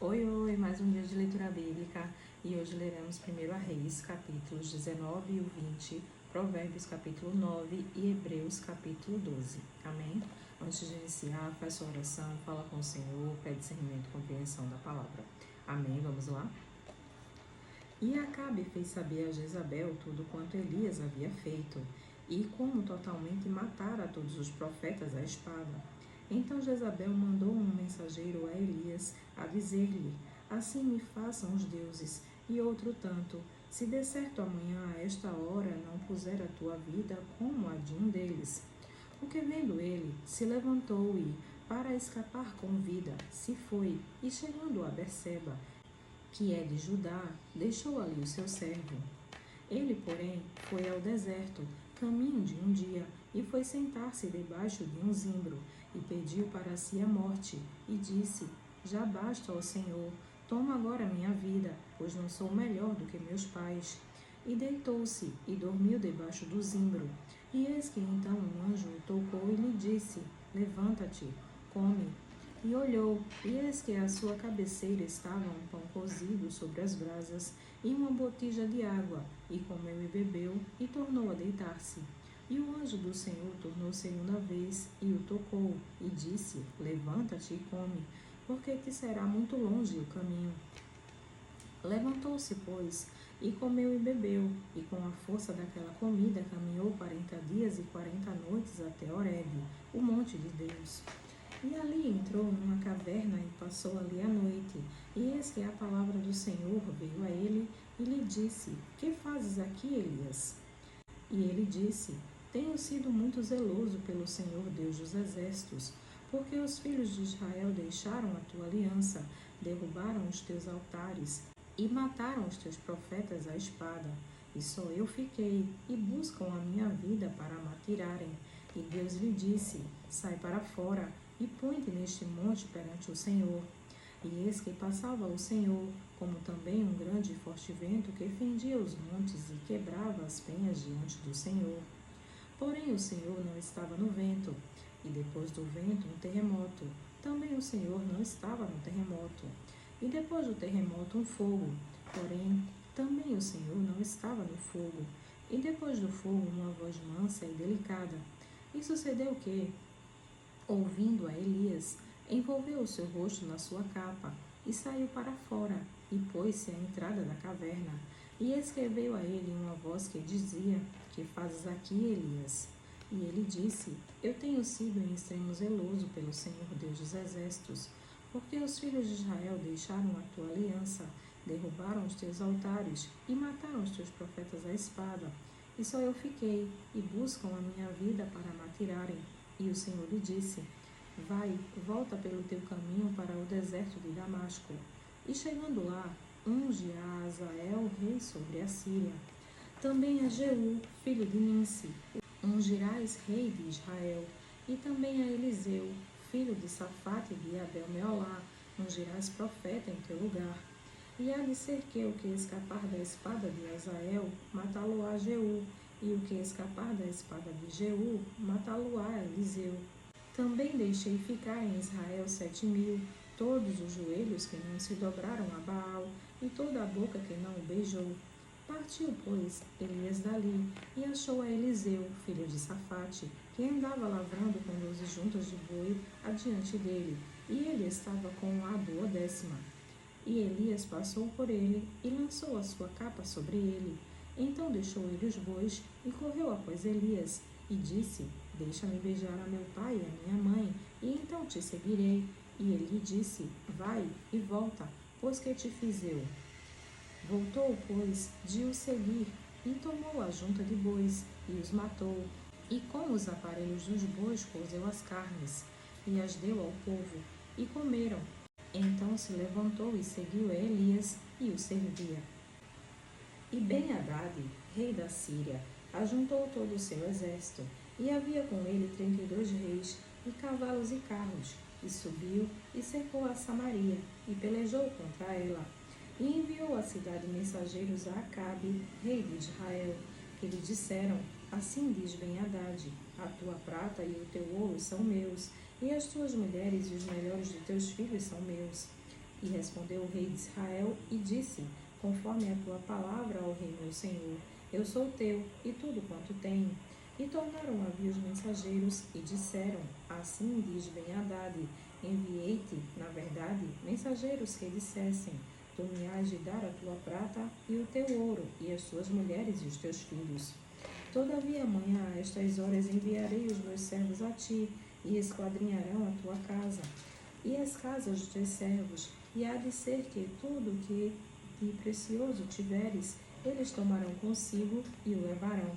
Oi, mais um dia de leitura bíblica e hoje leremos 1 Reis, capítulos 19 e 20, Provérbios, capítulo 9 e Hebreus, capítulo 12. Amém? Antes de iniciar, faz sua oração, fala com o Senhor, pede discernimento e compreensão da palavra. Amém? Vamos lá? E Acabe fez saber a Jezabel tudo quanto Elias havia feito e como totalmente matara a todos os profetas à espada. Então Jezabel mandou um mensageiro a Elias a dizer-lhe: Assim me façam os deuses, e outro tanto, se de certo amanhã a esta hora não puser a tua vida como a de um deles. O que vendo ele, se levantou e, para escapar com vida, se foi, e chegando a Berseba, que é de Judá, deixou ali o seu servo. Ele, porém, foi ao deserto, caminho de um dia, e foi sentar-se debaixo de um zimbro, e pediu para si a morte, e disse: Já basta, ó Senhor, toma agora minha vida, pois não sou melhor do que meus pais. E deitou-se, e dormiu debaixo do zimbro. E eis que então um anjo o tocou e lhe disse: Levanta-te, come. E olhou, e eis que à sua cabeceira estava um pão cozido sobre as brasas, e uma botija de água, e comeu e bebeu, e tornou a deitar-se. E o anjo do Senhor tornou segunda vez, e o tocou, e disse: Levanta-te e come, porque te será muito longe o caminho. Levantou-se, pois, e comeu e bebeu, e com a força daquela comida caminhou 40 dias e 40 noites até Horebe, o monte de Deus. E ali entrou numa caverna e passou ali a noite. E eis que a palavra do Senhor veio a ele e lhe disse: Que fazes aqui, Elias? E ele disse: Tenho sido muito zeloso pelo Senhor Deus dos exércitos, porque os filhos de Israel deixaram a tua aliança, derrubaram os teus altares e mataram os teus profetas à espada. E só eu fiquei, e buscam a minha vida para me tirarem. E Deus lhe disse: Sai para fora, e põe-te neste monte perante o Senhor. E eis que passava o Senhor, como também um grande e forte vento que fendia os montes e quebrava as penhas diante do Senhor. Porém o Senhor não estava no vento, e depois do vento um terremoto. Também o Senhor não estava no terremoto. E depois do terremoto um fogo. Porém também o Senhor não estava no fogo. E depois do fogo uma voz mansa e delicada. E sucedeu que, ouvindo a Elias, envolveu o seu rosto na sua capa, e saiu para fora, e pôs-se à entrada da caverna. E escreveu a ele uma voz que dizia: Que fazes aqui, Elias? E ele disse: Eu tenho sido em extremo zeloso pelo Senhor Deus dos exércitos, porque os filhos de Israel deixaram a tua aliança, derrubaram os teus altares e mataram os teus profetas à espada. E só eu fiquei, e buscam a minha vida para me tirarem. E o Senhor lhe disse: Vai, volta pelo teu caminho para o deserto de Damasco. E chegando lá, unge a Azael, rei sobre a Síria. Também a Jeú, filho de Ninsi, ungirás rei de Israel. E também a Eliseu, filho de Safate de Abel-Meolá, ungirás profeta em teu lugar. E há de ser que o que escapar da espada de Azael, matá-lo-á Jeú, e o que escapar da espada de Jeú, matá-lo-á Eliseu. Também deixei ficar em Israel 7.000, todos os joelhos que não se dobraram a Baal, e toda a boca que não o beijou. Partiu, pois, Elias dali, e achou a Eliseu, filho de Safate, que andava lavrando com 12 juntas de boi adiante dele, e ele estava com a 12ª. E Elias passou por ele, e lançou a sua capa sobre ele. Então deixou ele os bois, e correu após Elias, e disse: Deixa-me beijar a meu pai e a minha mãe, e então te seguirei. E ele lhe disse: Vai e volta, pois que te fiz eu? Voltou, pois, de o seguir, e tomou a junta de bois, e os matou. E com os aparelhos dos bois cozeu as carnes, e as deu ao povo, e comeram. Então se levantou e seguiu a Elias, e o servia. E Ben-Hadad, rei da Síria, ajuntou todo o seu exército, e havia com ele 32 reis, e cavalos e carros, e subiu e cercou a Samaria, e pelejou contra ela. E enviou à cidade mensageiros a Acabe, rei de Israel, que lhe disseram: Assim diz Ben-Hadad: A tua prata e o teu ouro são meus, e as tuas mulheres e os melhores de teus filhos são meus. E respondeu o rei de Israel e disse: conforme a tua palavra, ó rei meu senhor, eu sou teu, e tudo quanto tenho. E tornaram a vir os mensageiros, e disseram: assim diz Ben-Hadad, enviei-te, na verdade, mensageiros que dissessem: tu me hás de dar a tua prata e o teu ouro, e as tuas mulheres e os teus filhos. Todavia amanhã a estas horas enviarei os meus servos a ti, e esquadrinharão a tua casa, e as casas dos teus servos, e há de ser que tudo que de precioso tiveres, eles tomarão consigo e o levarão.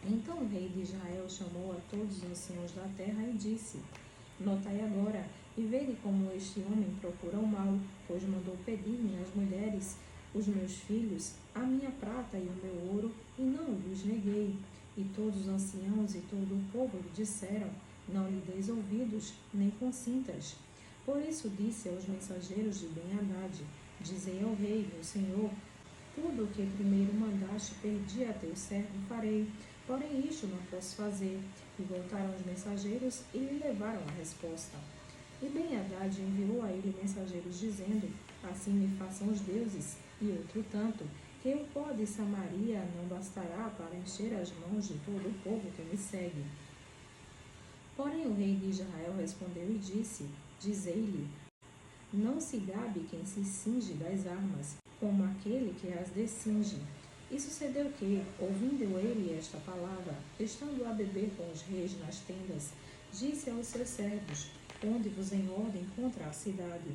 Então o rei de Israel chamou a todos os anciãos da terra e disse: notai agora, e vede como este homem procura o mal, pois mandou pedir-me as mulheres, os meus filhos, a minha prata e o meu ouro, e não lhes neguei. E todos os anciãos e todo o povo lhe disseram: não lhe deis ouvidos, nem consintas. Por isso disse aos mensageiros de Ben-Hadad: dizei ao rei, meu senhor, tudo o que primeiro mandaste perdi a teu servo farei, porém isto não posso fazer. E voltaram os mensageiros e lhe levaram a resposta. E Ben-Hadad enviou a ele mensageiros dizendo: assim me façam os deuses, e outro tanto, que o pó de Samaria não bastará para encher as mãos de todo o povo que me segue. Porém o rei de Israel respondeu e disse: dizei-lhe, não se gabe quem se cinge das armas, como aquele que as descinge. E sucedeu que, ouvindo ele esta palavra, estando a beber com os reis nas tendas, disse aos seus servos: ponde-vos em ordem contra a cidade.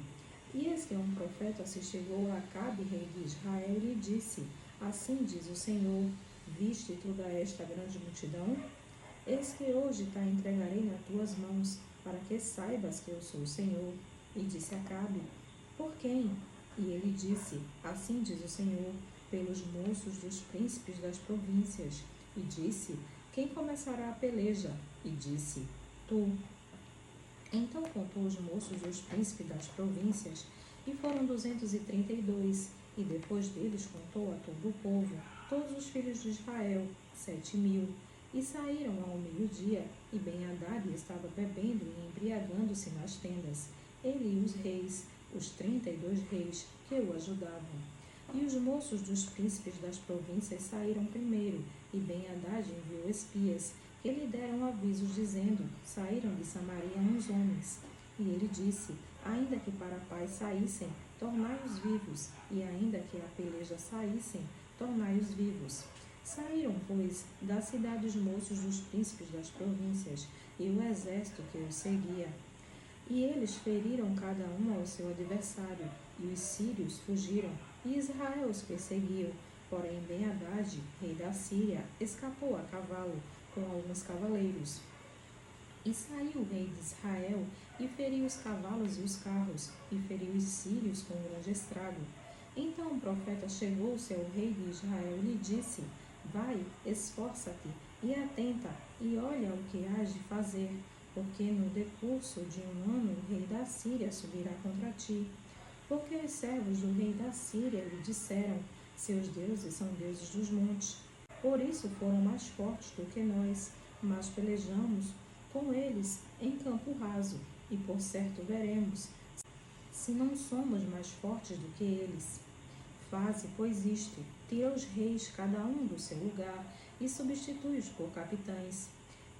E eis que um profeta se chegou a Acabe, rei de Israel, e lhe disse: assim diz o Senhor, viste toda esta grande multidão? Eis que hoje te entregarei nas tuas mãos, para que saibas que eu sou o Senhor. E disse Acabe: por quem? E ele disse: assim diz o Senhor, pelos moços dos príncipes das províncias. E disse: quem começará a peleja? E disse: tu. Então contou os moços dos príncipes das províncias, e foram 232, e depois deles contou a todo o povo, todos os filhos de Israel, 7.000. E saíram ao meio-dia, e Ben-Hadad estava bebendo e embriagando-se nas tendas, ele e os reis, os 32 reis que o ajudavam. E os moços dos príncipes das províncias saíram primeiro, e Ben-Hadad enviou espias, que lhe deram avisos, dizendo: saíram de Samaria uns homens. E ele disse: ainda que para a paz saíssem, tornai-os vivos, e ainda que a peleja saíssem, tornai-os vivos. Saíram, pois, da cidade os moços dos príncipes das províncias, e o exército que os seguia. E eles feriram cada um ao seu adversário, e os sírios fugiram, e Israel os perseguiu. Porém Ben-Hadad, rei da Síria, escapou a cavalo, com alguns cavaleiros. E saiu o rei de Israel, e feriu os cavalos e os carros, e feriu os sírios com grande estrago. Então o profeta chegou-se ao rei de Israel e lhe disse: vai, esforça-te, e atenta, e olha o que hás de fazer, porque no decurso de um ano o rei da Síria subirá contra ti. Porque os servos do rei da Síria lhe disseram: seus deuses são deuses dos montes. Por isso foram mais fortes do que nós, mas pelejamos com eles em campo raso, e por certo veremos, se não somos mais fortes do que eles. Faze, pois, isto: tira os reis, cada um do seu lugar, e substitui-os por capitães.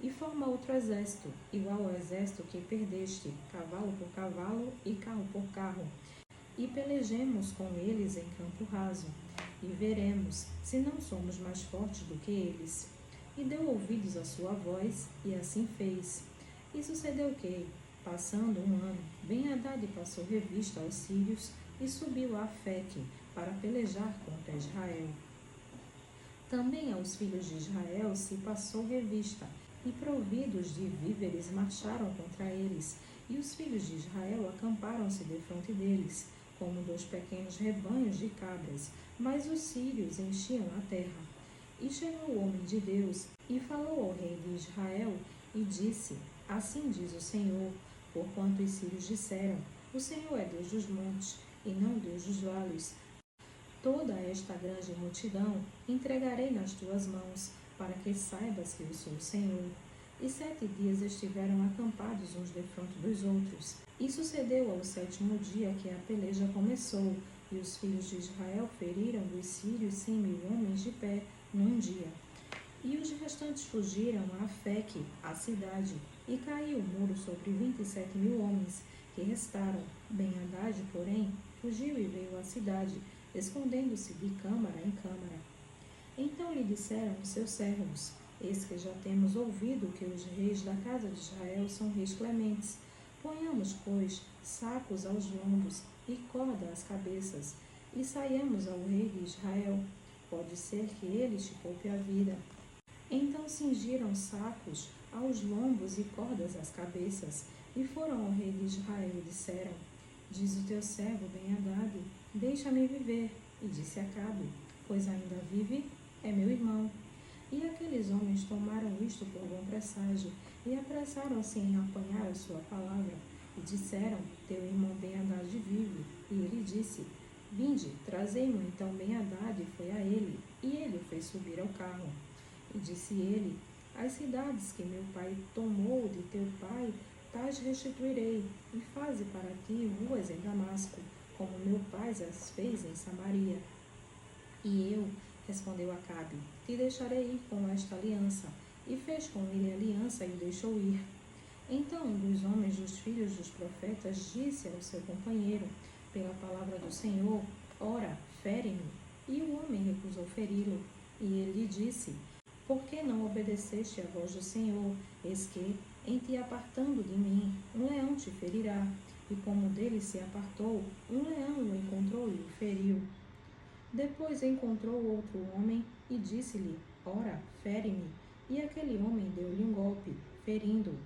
E forma outro exército, igual ao exército que perdeste, cavalo por cavalo e carro por carro. E pelejemos com eles em campo raso, e veremos, se não somos mais fortes do que eles. E deu ouvidos à sua voz, e assim fez. E sucedeu que, passando um ano, Ben-Hadad passou revista aos sírios, e subiu a Afeque, para pelejar contra Israel. Também aos filhos de Israel se passou revista, e providos de víveres marcharam contra eles, e os filhos de Israel acamparam-se defronte deles, como 2 pequenos rebanhos de cabras, mas os sírios enchiam a terra. E chegou o homem de Deus, e falou ao rei de Israel, e disse: assim diz o Senhor, porquanto os sírios disseram: o Senhor é Deus dos montes, e não Deus dos vales. Toda esta grande multidão entregarei nas tuas mãos, para que saibas que eu sou o Senhor. e 7 dias estiveram acampados uns defronte dos outros. E sucedeu ao 7º dia que a peleja começou, e os filhos de Israel feriram dos sírios 100.000 homens de pé num dia. E os restantes fugiram a Afeque, a cidade, e caiu o muro sobre 27.000 homens que restaram. Ben-Hadad, porém, fugiu e veio à cidade, escondendo-se de câmara em câmara. Então lhe disseram os seus servos: Eis que já temos ouvido que os reis da casa de Israel são reis clementes. Ponhamos, pois, sacos aos lombos e corda às cabeças, e saiamos ao rei de Israel. Pode ser que ele te poupe a vida. Então cingiram sacos aos lombos e cordas às cabeças, e foram ao rei de Israel e disseram: Diz o teu servo Ben-Hadad, deixa-me viver. E disse Acabe: Pois ainda vive? É meu irmão. E aqueles homens tomaram isto por bom presságio, e apressaram-se em apanhar a sua palavra, e disseram: Teu irmão Ben-Hadad vive. E ele disse: Vinde, trazei-mo. Então Ben-Hadad foi a ele, e ele o fez subir ao carro. E disse ele: As cidades que meu pai tomou de teu pai, tais restituirei, e faze para ti ruas em Damasco, como meu pai as fez em Samaria. E eu, respondeu Acabe, te deixarei ir com esta aliança. E fez com ele aliança e o deixou ir. Então um dos homens dos filhos dos profetas disse ao seu companheiro, pela palavra do Senhor: Ora, fere-me. E o homem recusou feri-lo. E ele lhe disse: Por que não obedeceste à voz do Senhor? Eis que, em te apartando de mim, um leão te ferirá. E como dele se apartou, um leão o encontrou e o feriu. Depois encontrou outro homem e disse-lhe: Ora, fere-me. E aquele homem deu-lhe um golpe, ferindo-o.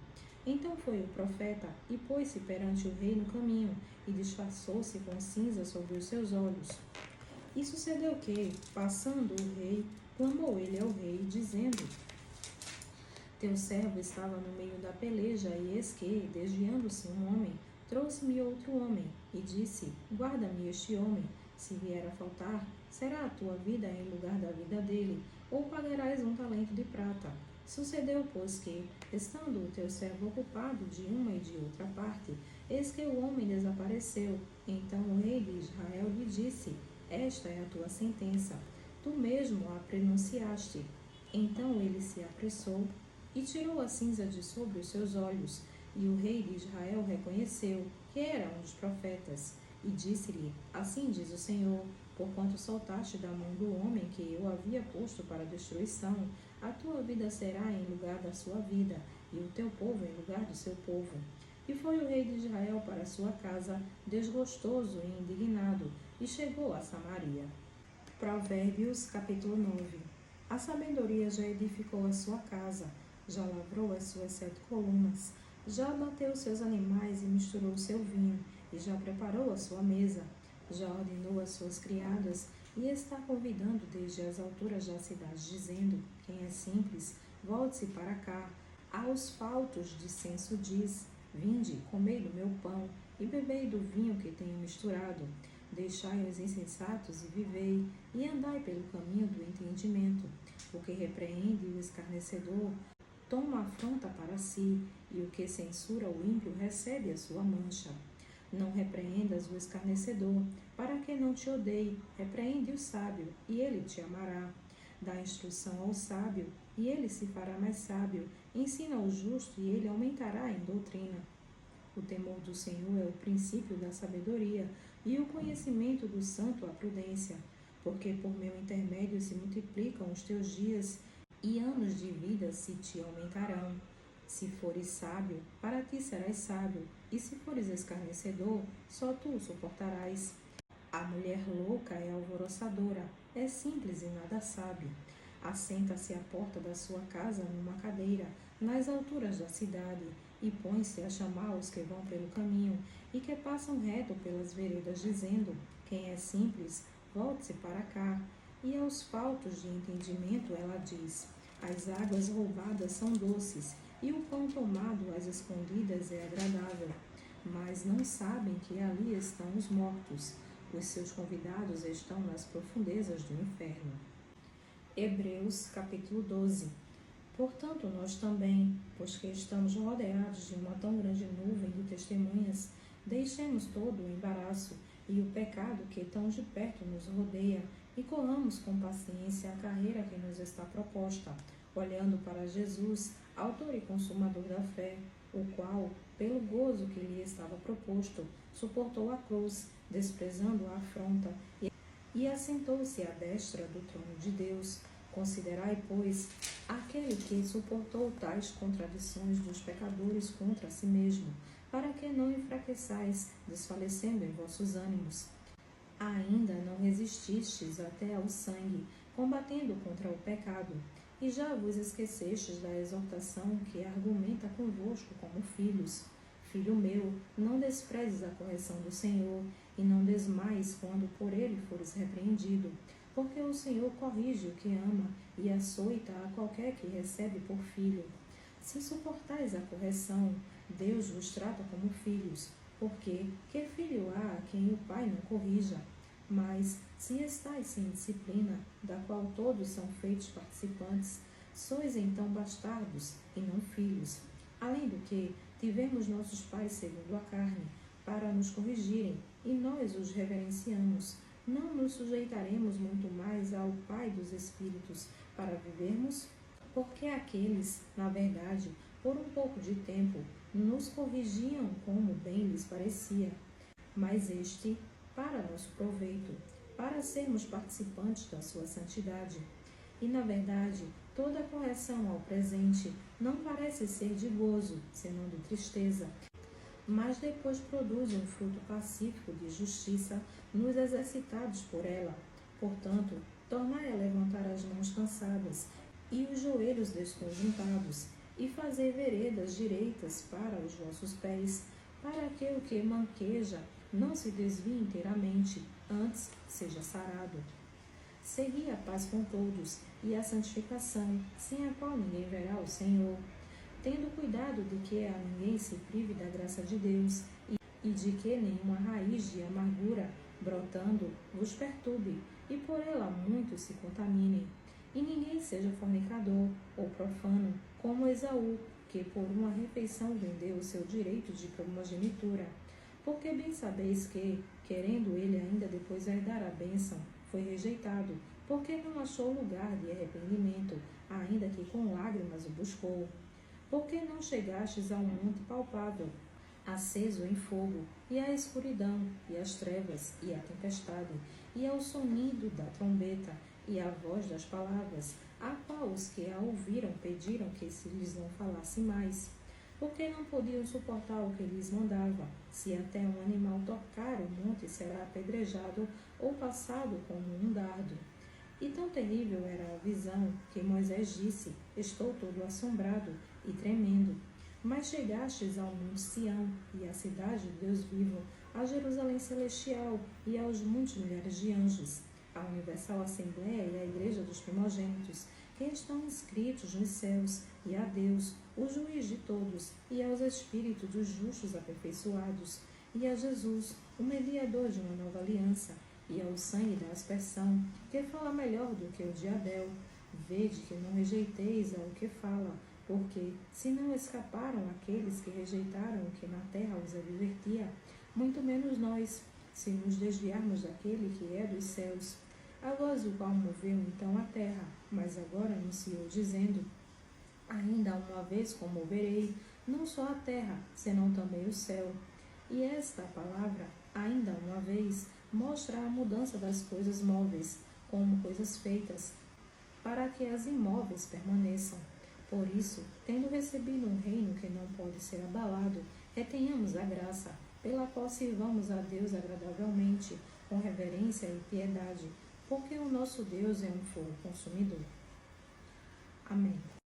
Então foi o profeta e pôs-se perante o rei no caminho, e disfarçou-se com cinza sobre os seus olhos. E sucedeu que, passando o rei, clamou ele ao rei, dizendo: Teu servo estava no meio da peleja, e eis que, desviando-se um homem, trouxe-me outro homem, e disse: Guarda-me este homem. Se vier a faltar, será a tua vida em lugar da vida dele, ou pagarás um talento de prata. Sucedeu, pois, que, estando o teu servo ocupado de uma e de outra parte, eis que o homem desapareceu. Então o rei de Israel lhe disse: Esta é a tua sentença. Tu mesmo a pronunciaste. Então ele se apressou e tirou a cinza de sobre os seus olhos. E o rei de Israel reconheceu que era um dos profetas. E disse-lhe: Assim diz o Senhor: Porquanto soltaste da mão do homem que eu havia posto para destruição, a tua vida será em lugar da sua vida, e o teu povo em lugar do seu povo. E foi o rei de Israel para sua casa, desgostoso e indignado, e chegou a Samaria. Provérbios, capítulo 9. A sabedoria já edificou a sua casa, já lavrou as suas 7 colunas, já abateu seus animais e misturou seu vinho, e já preparou a sua mesa, já ordenou as suas criadas, e está convidando desde as alturas da cidade, dizendo: Quem é simples, volte-se para cá. Aos faltos de senso diz: Vinde, comei do meu pão, e bebei do vinho que tenho misturado. Deixai os insensatos e vivei, e andai pelo caminho do entendimento. O que repreende o escarnecedor toma afronta para si, e o que censura o ímpio recebe a sua mancha. Não repreendas o escarnecedor, para que não te odeie. Repreende o sábio, e ele te amará. Dá instrução ao sábio, e ele se fará mais sábio. Ensina o justo, e ele aumentará em doutrina. O temor do Senhor é o princípio da sabedoria, e o conhecimento do santo a prudência. Porque por meu intermédio se multiplicam os teus dias, e anos de vida se te aumentarão. Se fores sábio, para ti serás sábio, e se fores escarnecedor, só tu o suportarás. A mulher louca é alvoroçadora, é simples e nada sabe. Assenta-se à porta da sua casa numa cadeira, nas alturas da cidade, e põe-se a chamar os que vão pelo caminho, e que passam reto pelas veredas, dizendo: Quem é simples, volte-se para cá. E aos faltos de entendimento ela diz: As águas roubadas são doces, e o pão tomado às escondidas é agradável. Mas não sabem que ali estão os mortos. Os seus convidados estão nas profundezas do inferno. Hebreus, capítulo 12. Portanto, nós também, pois que estamos rodeados de uma tão grande nuvem de testemunhas, deixemos todo o embaraço e o pecado que tão de perto nos rodeia e corramos com paciência a carreira que nos está proposta, olhando para Jesus, autor e consumador da fé, o qual, pelo gozo que lhe estava proposto, suportou a cruz, desprezando a afronta, e assentou-se à destra do trono de Deus. Considerai, pois, aquele que suportou tais contradições dos pecadores contra si mesmo, para que não enfraqueçais, desfalecendo em vossos ânimos. Ainda não resististes até ao sangue, combatendo contra o pecado, e já vos esquecestes da exortação que argumenta convosco como filhos. Filho meu, não desprezes a correção do Senhor, e não desmaies quando por ele fores repreendido, porque o Senhor corrige o que ama, e açoita a qualquer que recebe por filho. Se suportais a correção, Deus vos trata como filhos, porque que filho há a quem o pai não corrija? Mas, se estáis sem disciplina, da qual todos são feitos participantes, sois então bastardos e não filhos. Além do que, tivemos nossos pais segundo a carne, para nos corrigirem, e nós os reverenciamos. Não nos sujeitaremos muito mais ao Pai dos Espíritos, para vivermos? Porque aqueles, na verdade, por um pouco de tempo, nos corrigiam como bem lhes parecia, mas este, para nosso proveito, para sermos participantes da sua santidade. E, na verdade, toda correção ao presente não parece ser de gozo, senão de tristeza, mas depois produz um fruto pacífico de justiça nos exercitados por ela. Portanto, tornai a levantar as mãos cansadas e os joelhos desconjuntados, e fazer veredas direitas para os vossos pés, para que o que manqueja não se desvie inteiramente, antes seja sarado. Segui a paz com todos e a santificação, sem a qual ninguém verá o Senhor, tendo cuidado de que a ninguém se prive da graça de Deus, e de que nenhuma raiz de amargura, brotando, vos perturbe, e por ela muitos se contaminem. E ninguém seja fornicador ou profano, como Esaú, que por uma refeição vendeu o seu direito de primogenitura. Porque bem sabeis que, querendo ele ainda depois herdar a bênção, foi rejeitado, porque não achou lugar de arrependimento, ainda que com lágrimas o buscou. Porque não chegastes ao monte palpável, aceso em fogo, e à escuridão, e às trevas, e à tempestade, e ao sonido da trombeta, e à voz das palavras, a qual os que a ouviram pediram que se lhes não falasse mais, porque não podiam suportar o que lhes mandava. Se até um animal tocar o monte, será apedrejado ou passado como um dardo. E tão terrível era a visão que Moisés disse: estou todo assombrado e tremendo. Mas chegastes ao monte Sião, e à cidade de Deus vivo, a Jerusalém celestial, e aos muitos milhares de anjos, a universal assembleia e a igreja dos primogênitos, que estão inscritos nos céus, e a Deus, o juiz de todos, e aos espíritos dos justos aperfeiçoados, e a Jesus, o mediador de uma nova aliança, e ao sangue da aspersão, que fala melhor do que o de Abel. Vede que não rejeiteis ao que fala, porque, se não escaparam aqueles que rejeitaram o que na terra os advertia, muito menos nós, se nos desviarmos daquele que é dos céus. A voz do qual moveu então a terra, mas agora anunciou, dizendo: ainda uma vez comoverei, não só a terra, senão também o céu. E esta palavra, ainda uma vez, mostra a mudança das coisas móveis, como coisas feitas, para que as imóveis permaneçam. Por isso, tendo recebido um reino que não pode ser abalado, retenhamos a graça, pela qual sirvamos a Deus agradavelmente, com reverência e piedade, porque o nosso Deus é um fogo consumidor. Amém.